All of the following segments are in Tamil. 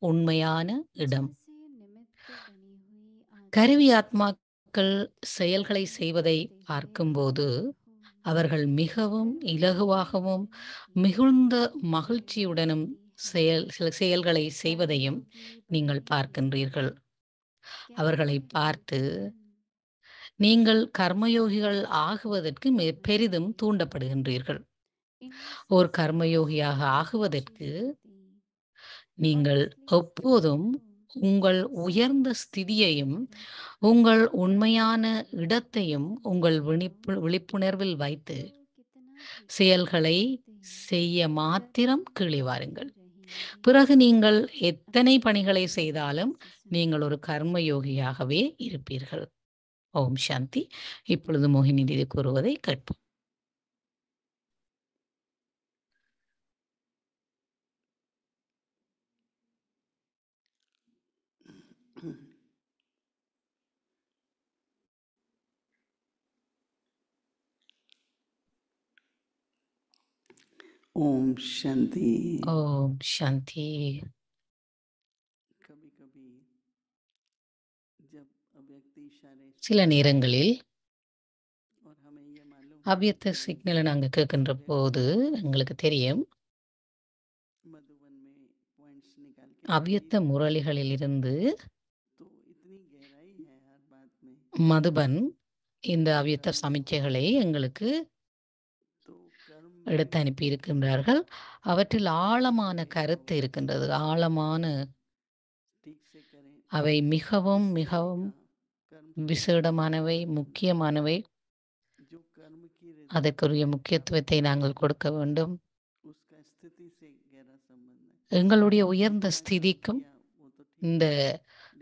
உண்மையான இடம். கருவி ஆத்மாக்கள் செயல்களை செய்வதை பார்க்கும்போது அவர்கள் மிகவும் இலகுவாகவும் மிகுந்த மகிழ்ச்சியுடனும் சில செயல்களை செய்வதையும் நீங்கள் பார்க்கின்றீர்கள். அவர்களை பார்த்து நீங்கள் கர்மயோகிகள் ஆகுவதற்கு பெரிதும் தூண்டப்படுகின்றீர்கள். ஓர் கர்மயோகியாக ஆகுவதற்கு நீங்கள் எப்போதும் உங்கள் உயர்ந்த ஸ்திதியையும் உங்கள் உண்மையான இடத்தையும் உங்கள் விழிப்புணர்வில் வைத்து செயல்களை செய்ய மாத்திரம் கீழே வாருங்கள். பிறகு நீங்கள் எத்தனை பணிகளை செய்தாலும் நீங்கள் ஒரு கர்மயோகியாகவே இருப்பீர்கள். ஓம் சாந்தி. இப்பொழுது மோகினி தீதி கூறுவதை கேட்போம். ओम शांति। ஓம் சாந்தி. சில நேரங்களில் அவ்யக்த சிக்னலை நாங்கள் கேட்கின்ற போது எங்களுக்கு தெரியும் அவ்யக்த முரளிகளிலிருந்து மதுபன் இந்த அவ்யக்த சமிச்சைகளை எங்களுக்கு எடுத்து அனுப்பி இருக்கின்றார்கள். அவற்றில் ஆழமான கருத்து இருக்கின்றது. ஆழமான அவை மிகவும் மிகவும் விசேடமானவை, முக்கியமானவை. அதற்குரிய முக்கியத்துவத்தை நாங்கள் கொடுக்க வேண்டும். எங்களுடைய உயர்ந்த ஸ்திதிக்கும் இந்த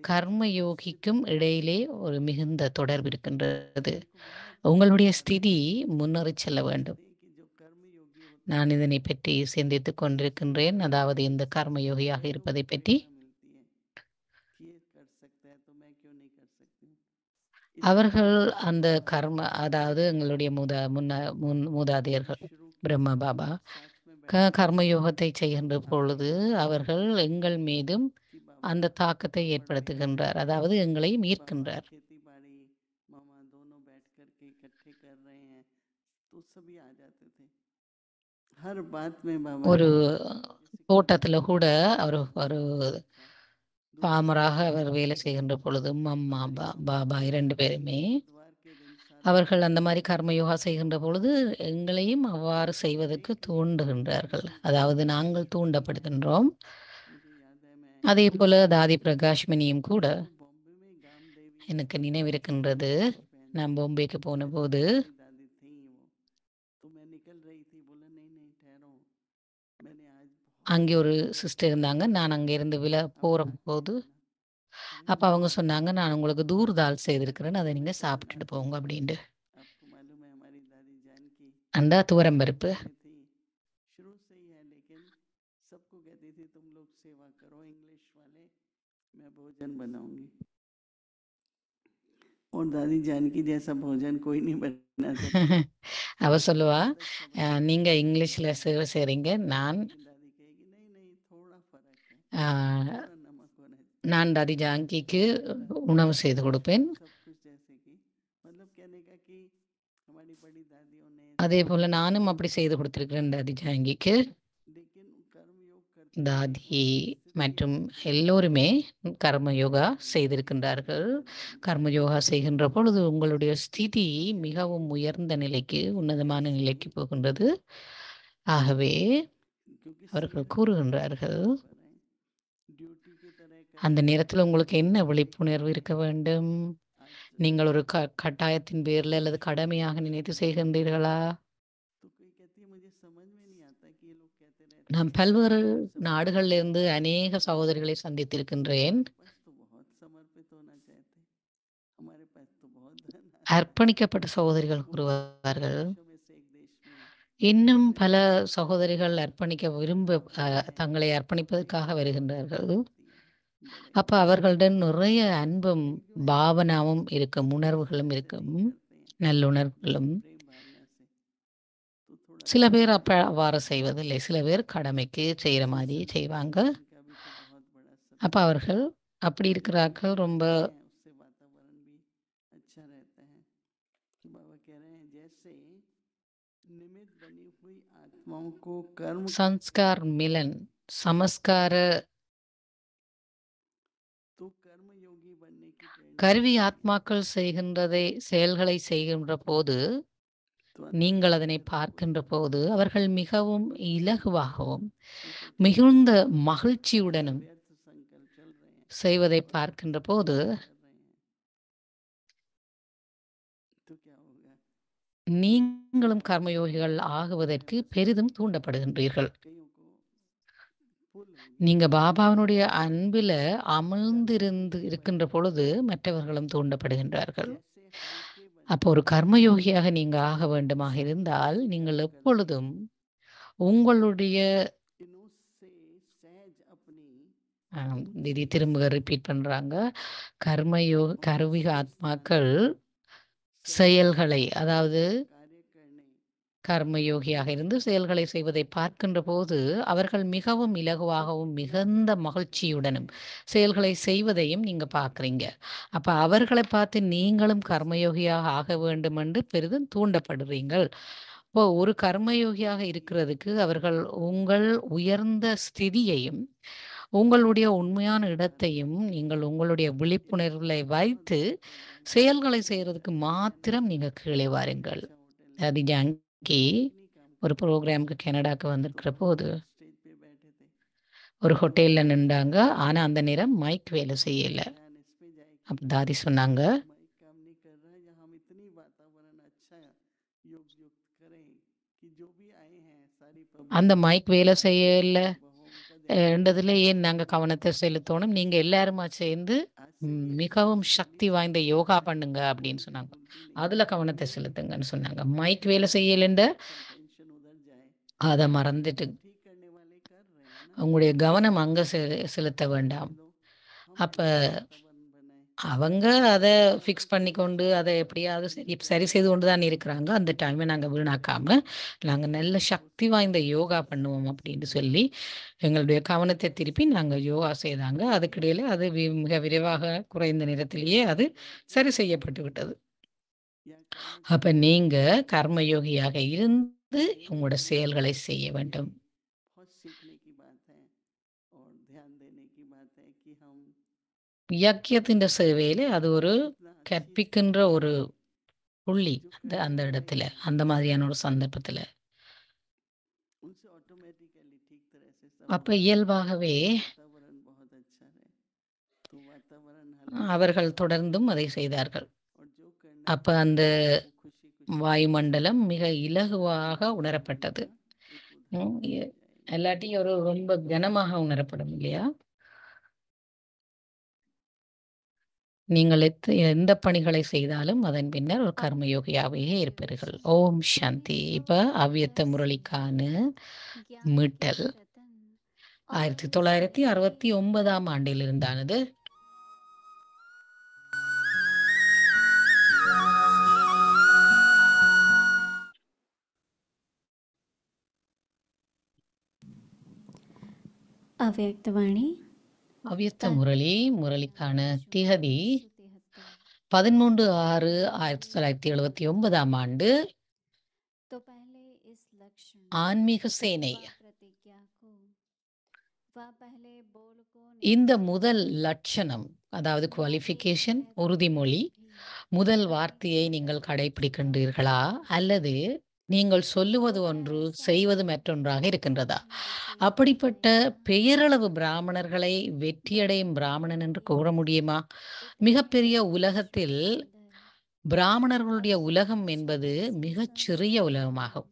கர்மயோகிக்கும் இடையிலே ஒரு மிகுந்த தொடர்பு இருக்கின்றது. உங்களுடைய ஸ்திதி முன்னேறி செல்ல வேண்டும். நான் இதனை பற்றி சிந்தித்துக் கொண்டிருக்கின்றேன். அதாவது இந்த கர்மயோகியாக இருப்பதை பற்றி. அவர்கள் அந்த அதாவது எங்களுடைய மூதாதையர்கள் பிரம்ம பாபா கர்மயோகத்தை செய்கின்ற பொழுது அவர்கள் எங்கள் மீதும் அந்த தாக்கத்தை ஏற்படுத்துகின்றார். அதாவது எங்களையும் ஈர்க்கின்றார். ஒரு தோட்டத்தில் கூட அவர் ஒரு பாமராக அவர் வேலை செய்கின்ற பொழுது அம்மா பாபா 2 பேருமே அவர்கள் அந்த மாதிரி கர்மயோகா செய்கின்ற பொழுது எங்களையும் அவ்வாறு செய்வதற்கு தூண்டுகின்றார்கள். அதாவது நாங்கள் தூண்டப்படுகின்றோம். அதே போல தாதி பிரகாஷ்மணியும் கூட எனக்கு நினைவிருக்கின்றது. நான் பாம்பேக்கு போன போது அங்கே ஒரு சிஸ்டர் இருந்தாங்க. நான் அங்கேருந்து போகிற போது அப்போ அவங்க சொன்னாங்க, நான் உங்களுக்கு தூர்தால் செய்திருக்கிறேன், அதை நீங்கள் சாப்பிட்டுட்டு போங்க அப்படின்ட்டு. அண்டா துவரம்பருப்பு. और दादी जानकी जैसा भोजन कोई नहीं बना सकता। அவ சொல்லுவா, நீங்க இங்கிலீஷ்ல சேவை செய்றீங்க, நான் தாதி ஜாங்கிக்கு உணவு செய்து கொடுப்பேன். அதே போல நானும் அப்படி செய்து கொடுத்திருக்கிறேன் தாதி ஜாங்கிக்கு. தாதி மற்றும் எல்லோருமே கர்மயோகா செய்திருக்கின்றார்கள். கர்மயோகா செய்கின்ற பொழுது உங்களுடைய ஸ்திதி மிகவும் உயர்ந்த நிலைக்கு, உன்னதமான நிலைக்கு போகின்றது. ஆகவே அவர்கள் கூறுகின்றார்கள், அந்த நேரத்தில் உங்களுக்கு என்ன விழிப்புணர்வு இருக்க வேண்டும்? நீங்கள் ஒரு கட்டாயத்தின் பேரில் அல்லது கடமையாக நினைத்து செய்கின்றீர்களா? நான் பல்வேறு நாடுகளிலிருந்து அநேக சகோதரிகளை சந்தித்திருக்கின்றேன். அர்ப்பணிக்கப்பட்ட சகோதரிகள் கூறுவார்கள், இன்னும் பல சகோதரிகள் தங்களை அர்ப்பணிப்பதற்காக வருகின்றார்கள். அப்ப அவர்களிடம் நிறைய அன்பும் பாவனாவும் இருக்கும், உணர்வுகளும் இருக்கும், நல்லுணர்வுகளும். சில பேர் அவ்வாறு செய்வதில்லை. சில பேர் கடமைக்கு செய்கிற மாதிரி செய்வாங்க. அப்ப அவர்கள் அப்படி இருக்கிறார்கள் ரொம்ப उससे वातावरण भी अच्छा रहता है। बाबा कह रहे हैं जैसे निमित्त बनी हुई आत्माओं को कर्म சன்ஸ்கார் மிலன் சமஸ்கார तो कर्म योगी बनने की प्रेरणा கருவி ஆத்மாக்கள் செயல்களை செய்கின்ற போது तो நீங்கள் அதனை பார்க்கின்ற போது அவர்கள் மிகவும் இலகுவாகவும் மிகுந்த மகிழ்ச்சியுடனும் व्यर्थ संकल्प चल रहे हैं செய்வதை பார்க்கின்ற போது कर रहे हैं तो क्या होगा நீங்களும் கர்மயோகிகள் ஆகுவதற்கு பெரிதும் தூண்டப்படுகின்றீர்கள். कईयों को पुल होगी நீங்க பாபாவினுடைய அன்பில இருக்கின்ற பொழுது மற்றவர்களும் தூண்டப்படுகின்றார்கள். जैसे हल्के बने அப்போ ஒரு கர்மயோகியாக நீங்க ஆக வேண்டுமாக இருந்தால் நீங்கள் எப்பொழுதும் உங்களுடைய इनों से सहज अपनी திதி திரும்ப ரிப்பீட் பண்றாங்க. கருவிக ஆத்மாக்கள் செயல்களை அதாவது कार्य करने கர்மயோகியாக இருந்து செயல்களை செய்வதை பார்க்கின்ற போது அவர்கள் மிகவும் இலகுவாகவும் மிகுந்த மகிழ்ச்சியுடனும் செயல்களை செய்வதையும் நீங்க பார்க்குறீங்க. அப்ப அவர்களை பார்த்து நீங்களும் கர்மயோகியாக ஆக வேண்டும் என்று பெரிதும் தூண்டப்படுறீங்கள். இப்போ ஒரு கர்மயோகியாக இருக்கிறதுக்கு அவர்கள் உங்கள் உயர்ந்த ஸ்திதியையும் உங்களுடைய உண்மையான இடத்தையும் நீங்கள் உங்களுடைய விழிப்புணர்வுகளை வைத்து செயல்களை செய்யறதுக்கு மாத்திரம் நீங்க கீழே வாருங்கள். அது ஜாங்கி ஒரு ப்ரோக்ராமுக்கு கனடாக்கு வந்திருக்கிற போது स्टेज पे बैठे थे ஒரு ஹோட்டலில் நின்றாங்க. ஆனா அந்த நேரம் மைக் வேலை செய்யல. बयान इस पे जाए कि அப்ப தாதி சொன்னாங்க माइक काम नहीं कर रहा है यहाँ हम इतनी वातावरण अच्छा योग युक्त करें कि जो भी आए हैं सारी அந்த மைக் வேலை செய்யல बहुओं का என்றதுல ஏன் நாங்க கவனத்தை செலுத்தணும், நீங்க எல்லாருமா சேர்ந்து மிகவும் சக்தி வாய்ந்த யோகா பண்ணுங்க அப்படின்னு சொன்னாங்க. அதுல கவனத்தை செலுத்துங்கன்னு சொன்னாங்க. மைக் வேலை செய்யலன்ற टेंशन उधर जाए அதை மறந்துட்டு ठीक करने वाले कर रहे हैं ना உங்களுடைய கவனம் அங்க செலுத்த வேண்டாம். लो அப்ப वातावरण बनाए அவங்க அதை ஃபிக்ஸ் பண்ணிக்கொண்டு அதை எப்படியாவது சரி செய்து கொண்டு தான் இருக்கிறாங்க. அந்த டைமை நாங்கள் வீணாக்காம நாங்கள் நல்ல சக்தி வாய்ந்த யோகா பண்ணுவோம் அப்படின்னு சொல்லி எங்களுடைய கவனத்தை திருப்பி நாங்கள் யோகா செய்தாங்க. அதுக்கிடையில் அது மிக விரைவாக குறைந்த நேரத்திலேயே அது சரி செய்யப்பட்டு விட்டது. या कर्म அப்போ நீங்கள் கர்மயோகியாக இருந்து உங்களோட செயல்களை செய்ய வேண்டும். बहुत सीखने की बात है और ध्यान देने की बात है कि हम யக்கியத்தின் சேவையில் அது ஒரு कितना अच्छी கற்பிக்கின்ற ஒரு புள்ளி அந்த இடத்துல அந்த மாதிரியான ஒரு சந்தர்ப்பத்தில். उनसे ऑटोमेटिकली ठीक तरह से सब அப்போ இயல்பாகவே वातावरण बहुत अच्छा है तो वातावरण அவர்கள் தொடர்ந்தும் அதை செய்தார்கள். और जो करना அப்போ அந்த वो खुशी खुशी வாயுமண்டலம் மிக இலகுவாக உணரப்பட்டது. एक उदाहरण இல்லாட்டி ஒரு ரொம்ப கனமாக உணரப்படும் இல்லையா? நீங்கள் எந்த பணிகளை செய்தாலும் அதன் பின்னர் ஒரு கர்மயோகியாகவே இருப்பீர்கள். ஓம் சாந்தி. இப்போ அவ்வியத்த முரளிக்கான மீட்டல் 1969ஆம் ஆண்டில் இருந்தானது. ಅವ್ಯಕ್ತವಾಣಿ அவ்வியத்த முரளிக்கான திகதி 13/6/1979ஆம் ஆண்டு. तो पहले इस लक्षण ஆன்மீக சேனை प्रतिज्ञा को पहले बोल को இந்த முதல் லட்சணம் அதாவது குவாலிஃபிகேஷன் உறுதிமொழி முதல் வார்த்தையை நீங்கள் கடைபிடிக்கின்றீர்களா அல்லது நீங்கள் சொல்லுவது ஒன்று செய்வது மற்றொன்றாக இருக்கின்றதா? அப்படிப்பட்ட பெயரளவு பிராமணர்களை வெற்றியடையும் பிராமணன் என்று கூற முடியுமா? மிகப்பெரிய உலகத்தில் பிராமணர்களுடைய உலகம் என்பது மிகச் சிறிய உலகமாகும்.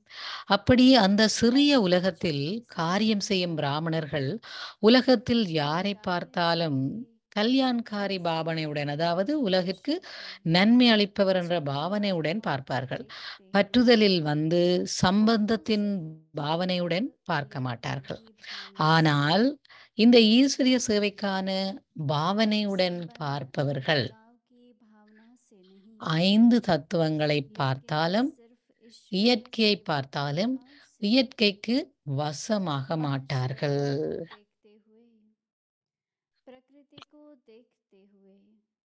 அப்படி அந்த சிறிய உலகத்தில் காரியம் செய்யும் பிராமணர்கள் உலகத்தில் யாரை பார்த்தாலும் கல்யாண்காரி பாவனையுடன் அதாவது உலகிற்கு நன்மை அளிப்பவர் என்ற பாவனையுடன் பார்ப்பார்கள். பற்றுதலில் வந்து சம்பந்தத்தின் பாவனையுடன் பார்க்க மாட்டார்கள். ஆனால் இந்த ஈஸ்வரிய சேவைக்கான பாவனையுடன் பார்ப்பவர்கள் 5 தத்துவங்களை பார்த்தாலும் இயற்கையை பார்த்தாலும் இயற்கைக்கு வசமாக மாட்டார்கள். प्रकृति को देखते हुए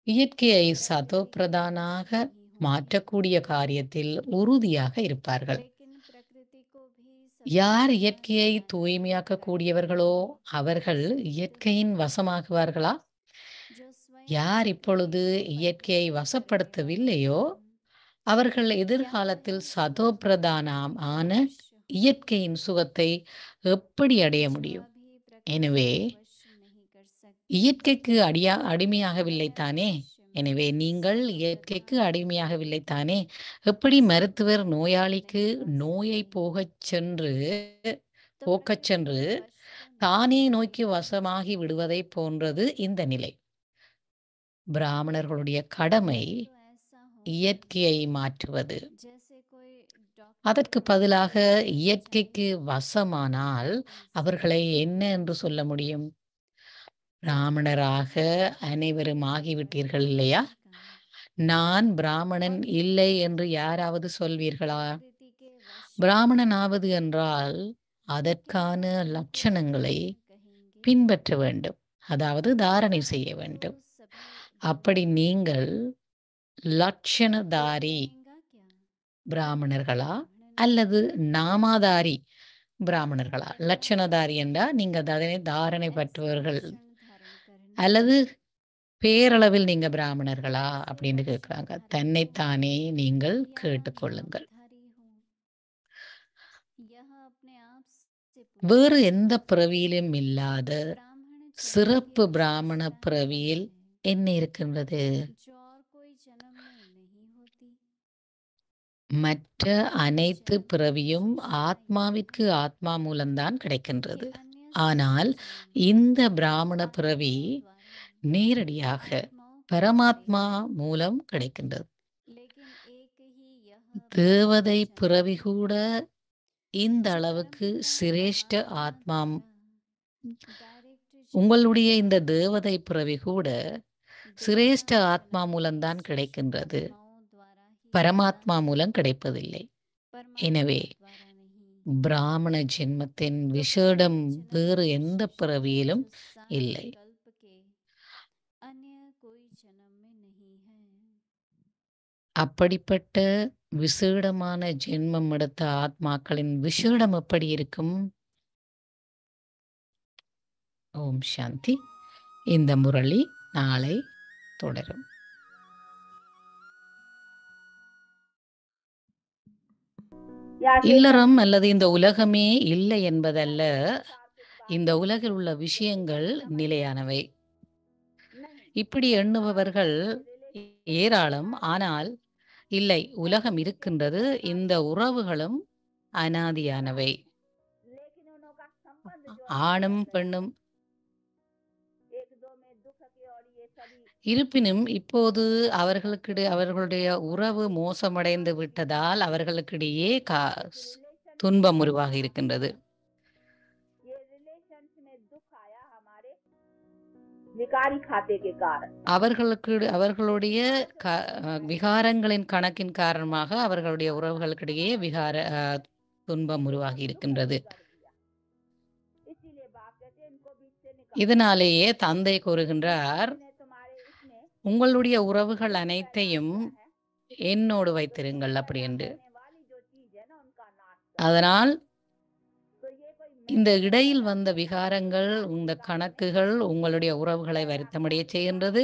இயற்கையை प्रकृति के சதோப்பிரதானாக वश नहीं होंगे, மாற்றக்கூடிய காரியத்தில் உறுதியாக இருப்பார்கள். लेकिन प्रकृति को भी யார் सतोप्रधान இயற்கையை बनाने का தூய்மையாக்கக்கூடியவர்களோ प्रयत्न அவர்கள் कर सकते இயற்கையின் हैं। வசமாகுவார்களா? जो स्वयं யார் இப்பொழுது प्रकृति को இயற்கையை परिवर्तित करने வசப்படுத்தவில்லையோ वाले हैं, அவர்கள் क्या எதிர்காலத்தில் वह சதோப்பிரதானம் ஆன वश होंगे? இயற்கையின் சுகத்தை எப்படி அடைய जो முடியும்? अभी प्रकृति எனவே को वश नहीं कर सकते, இயற்கைக்கு वह அடிமையாகவில்லை अपने தானே? वश எனவே में நீங்கள் இயற்கைக்கு सतोप्रधान அடிமையாகவில்லை हैं। தானே? எப்படி மருத்துவர் सतोप्रधान நோயாளிக்கு नहीं हो நோயை सकते, போக்கச் சென்று तो போக்கச் प्रकृति சென்று के वश तो नहीं தானே कर நோய்க்கு सकते। வசமாகி விடுவதைப் போன்றது இந்த நிலை. பிராமணர்களுடைய கடமை नहीं तो ऐसा होगा இயற்கையை மாற்றுவது. जैसे कोई அதற்கு डॉक्टर பதிலாக रोगी को बचाने இயற்கைக்கு के लिए வசமானால் इंसान அவர்களை என்ன என்று சொல்ல முடியும்? பிராமணராக அனைவரும் ஆகிவிட்டீர்கள் இல்லையா? நான் பிராமணன் இல்லை என்று யாராவது சொல்வீர்களா? प्रकृति के वश பிராமணன் ஆவது என்றால் அதற்கான லட்சணங்களை कहेंगे, பின்பற்ற வேண்டும், அதாவது தாரணை செய்ய வேண்டும். तो सभी அப்படி நீங்கள் லட்சணதாரி कहेंगा क्या? பிராமணர்களா ब्राह्मण அல்லது நாமாதாரி பிராமணர்களா? லட்சணதாரி என்றால் நீங்க தாரணை ऐसे பெற்றவர்கள் लक्षण धारण करना, அல்லது பேரளவில் நீங்க பிராமணர்களா ऐसे அப்படின்னு लक्षण கேட்குறாங்க. धारण தன்னைத்தானே நீங்கள் या கேட்டுக்கொள்ளுங்கள். नामधारी हूँ, यह अपने आप से வேறு पूछें। எந்த பிறவியிலும் இல்லாத ब्राह्मण जन्म சிறப்பு की பிராமண विशेषता பிறவியில் है, என்ன இருக்கின்றது? जो और कोई जन्म में नहीं होती। மற்ற அனைத்து பிறவியும் ஆத்மாவிற்கு ஆத்மா மூலம்தான் कि கிடைக்கின்றது. अन्य ஆனால் सभी जन्म இந்த பிராமண பிறவி आत्माओं द्वारा நேரடியாக आत्माओं को பரமாத்மா मिलेगा। மூலம் கிடைக்கின்றது. लेकिन एक ही यह தேவதை ब्राह्मण பிறவி जन्म கூட है, இந்த जो அளவுக்கு परमपिता சிரேஷ்ட परमात्मा ஆத்மா, द्वारा डायरेक्ट உங்களுடைய जन्म இந்த है। தேவதை பிறவி கூட சிரேஷ்ட देवता ஆத்மா जन्म மூலம்தான் भी கிடைக்கின்றது, आत्माओं द्वारा ही பரமாத்மா मिलता है, மூலம் கிடைப்பதில்லை. परमात्मा எனவே द्वारा नहीं। பிராமண ஜென்மத்தின் तो விசேடம் ब्राह्मण जन्म வேறு की எந்த विशिष्टता பிறவியிலும் जो सारे இல்லை. कल्प के अन्य कोई जन्म में नहीं है। அப்படிப்பட்ட விசேடமான ஜென்மம் எடுத்த ஆத்மாக்களின் விசேடம் எப்படி இருக்கும்? ஓம் சாந்தி. இந்த முரளி நாளை தொடரும். இல்லறம் அல்லது இந்த உலகமே இல்லை என்பதல்ல. இந்த உலகில் உள்ள விஷயங்கள் நிலையானவை. இப்படி எண்ணுபவர்கள் ஏராளம். ஆனால் இல்லை, உலகம் இருக்கின்றது, இந்த உறவுகளும் அனாதியானவை. ஆணும் பெண்ணும் இருப்பினும் இப்போது அவர்களுடைய உறவு மோசமடைந்து விட்டதால் அவர்களுக்கிடையே துன்பம் உருவாகி இருக்கின்றது. அவர்களுடைய விகாரங்களின் கணக்கின் காரணமாக அவர்களுடைய உறவுகளுக்கிடையே துன்பம் உருவாகி இருக்கின்றது. இதனாலேயே தந்தை கூறுகின்றார், உங்களுடைய உறவுகள் அனைத்தையும் என்னோடு வைத்திருங்கள் அப்படி என்று. அதனால் இந்த இடையில் வந்த விகாரங்கள், இந்த கணக்குகள் உங்களுடைய உறவுகளை வருத்தமடைய செய்கின்றது.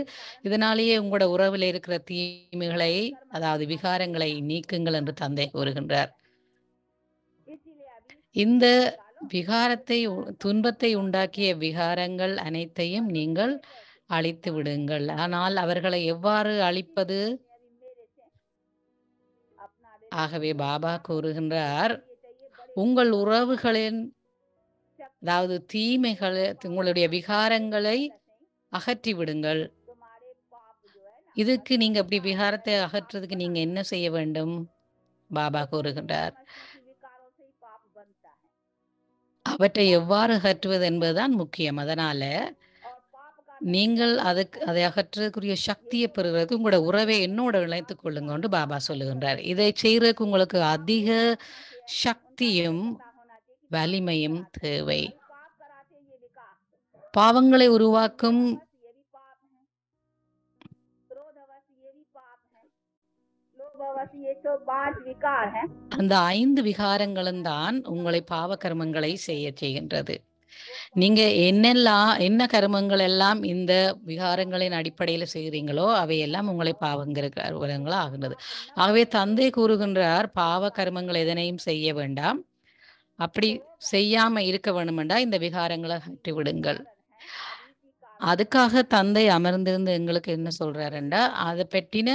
இதனாலேயே உங்களோட உறவில் இருக்கிற தீமைகளை, அதாவது விகாரங்களை நீக்குங்கள் என்று தந்தை கூறுகின்றார். இந்த துன்பத்தை உண்டாக்கிய விகாரங்கள் அனைத்தையும் நீங்கள் அழித்து விடுங்கள். ஆனால் அவர்களை எவ்வாறு அழிப்பது? ஆகவே பாபா கூறுகின்றார், உங்கள் உறவுகளின், அதாவது தீமைகளை, உங்களுடைய விகாரங்களை அகற்றி விடுங்கள். இதுக்கு நீங்க அப்படி விகாரத்தை அகற்றுறதுக்கு நீங்க என்ன செய்ய வேண்டும்? பாபா கூறுகின்றார், அவற்றை எவ்வாறு அகற்றுவது என்பதுதான் முக்கியம். அதனால நீங்கள் அதை அகற்றுறதுக்குரிய சக்தியை பெறுவதற்கு உங்களோட உறவை என்னோட இணைத்துக் கொள்ளுங்க என்று பாபா சொல்லுகின்றார். இதை செய்யறதுக்கு உங்களுக்கு அதிக சக்தியும் வலிமையும் தேவை. பாவங்களை உருவாக்கும் ये भी पाप है, क्रोधवश ये भी पाप है, लोभवश ये तो 5 विकार है। அந்த 5 விகாரங்களும் தான் உங்களை பாவ கர்மங்களை செய்கின்றது. நீங்க என்ன கர்மங்கள் எல்லாம் இந்த விகாரங்களின் அடிப்படையில் செய்கிறீங்களோ அவையெல்லாம் உங்களை பாவங்களா ஆகின்றது. ஆகவே தந்தை கூறுகின்றார், பாவ கர்மங்கள் எதனையும் செய்ய வேண்டாம், அப்படி செய்யாம இருக்க வேணுமெண்டா இந்த விகாரங்களை அகற்றி விடுங்கள். அதுக்காக தந்தை அமர்ந்திருந்து எங்களுக்கு என்ன சொல்றாருண்டா, அதை பற்றின